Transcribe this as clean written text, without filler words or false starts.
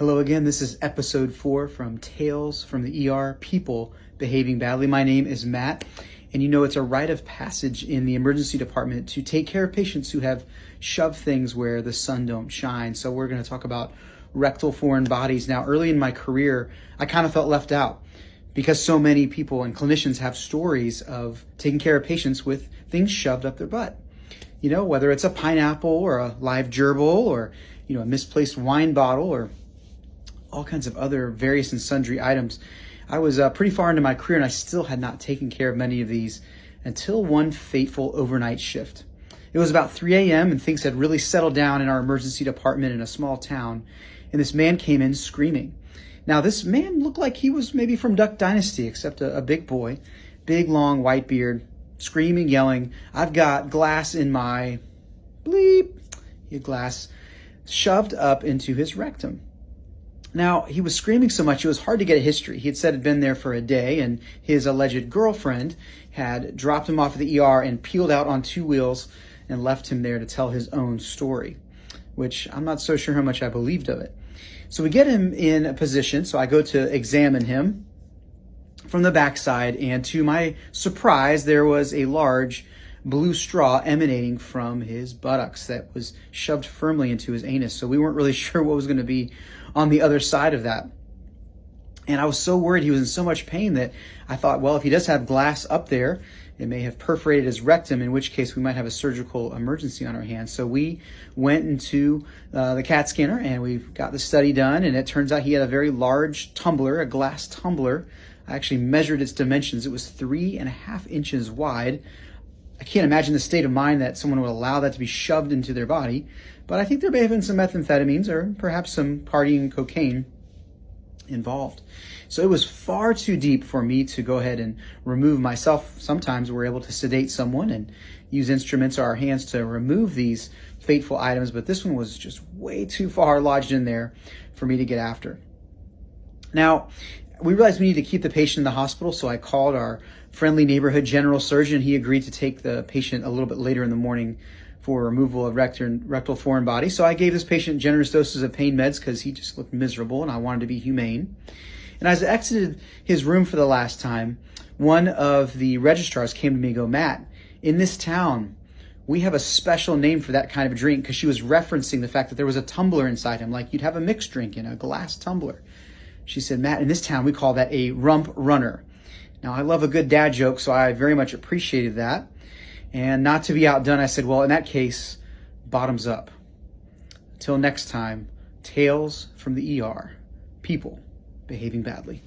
Hello again, this is episode 4 from Tales from the ER, People Behaving Badly. My name is Matt, and you know it's a rite of passage in the emergency department to take care of patients who have shoved things where the sun don't shine. So we're going to talk about rectal foreign bodies. Now, early in my career, I kind of felt left out because so many people and clinicians have stories of taking care of patients with things shoved up their butt. You know, whether it's a pineapple or a live gerbil or, a misplaced wine bottle or all kinds of other various and sundry items. I was pretty far into my career and I still had not taken care of many of these until one fateful overnight shift. It was about 3 a.m. and things had really settled down in our emergency department in a small town, and this man came in screaming. Now, this man looked like he was maybe from Duck Dynasty, except a big boy, big, long, white beard, screaming, yelling, "I've got glass in my bleep." He had glass shoved up into his rectum. Now, he was screaming so much, it was hard to get a history. He had said he'd been there for a day, and his alleged girlfriend had dropped him off at the ER and peeled out on 2 wheels and left him there to tell his own story, which I'm not so sure how much I believed of it. So we get him in a position, so I go to examine him from the backside, and to my surprise, there was a large blue straw emanating from his buttocks that was shoved firmly into his anus. So we weren't really sure what was going to be on the other side of that. And I was so worried, he was in so much pain that I thought, well, if he does have glass up there, it may have perforated his rectum, in which case we might have a surgical emergency on our hands. So we went into the CAT scanner and we got the study done, and it turns out he had a very large tumbler, a glass tumbler. I actually measured its dimensions. It was 3.5 inches wide. I can't imagine the state of mind that someone would allow that to be shoved into their body, but I think there may have been some methamphetamines or perhaps some partying cocaine involved. So it was far too deep for me to go ahead and remove myself. Sometimes we're able to sedate someone and use instruments or our hands to remove these fateful items, but this one was just way too far lodged in there for me to get after. Now, we realized we needed to keep the patient in the hospital, so I called our friendly neighborhood general surgeon. He agreed to take the patient a little bit later in the morning for removal of rectal foreign body. So I gave this patient generous doses of pain meds because he just looked miserable and I wanted to be humane. And as I exited his room for the last time, one of the registrars came to me and go, "Matt, in this town, we have a special name for that kind of drink," because she was referencing the fact that there was a tumbler inside him, like you'd have a mixed drink in a glass tumbler. She said, "Matt, in this town, we call that a rump runner." Now, I love a good dad joke, so I very much appreciated that. And not to be outdone, I said, well, in that case, bottoms up. Until next time, Tales from the ER, People Behaving Badly.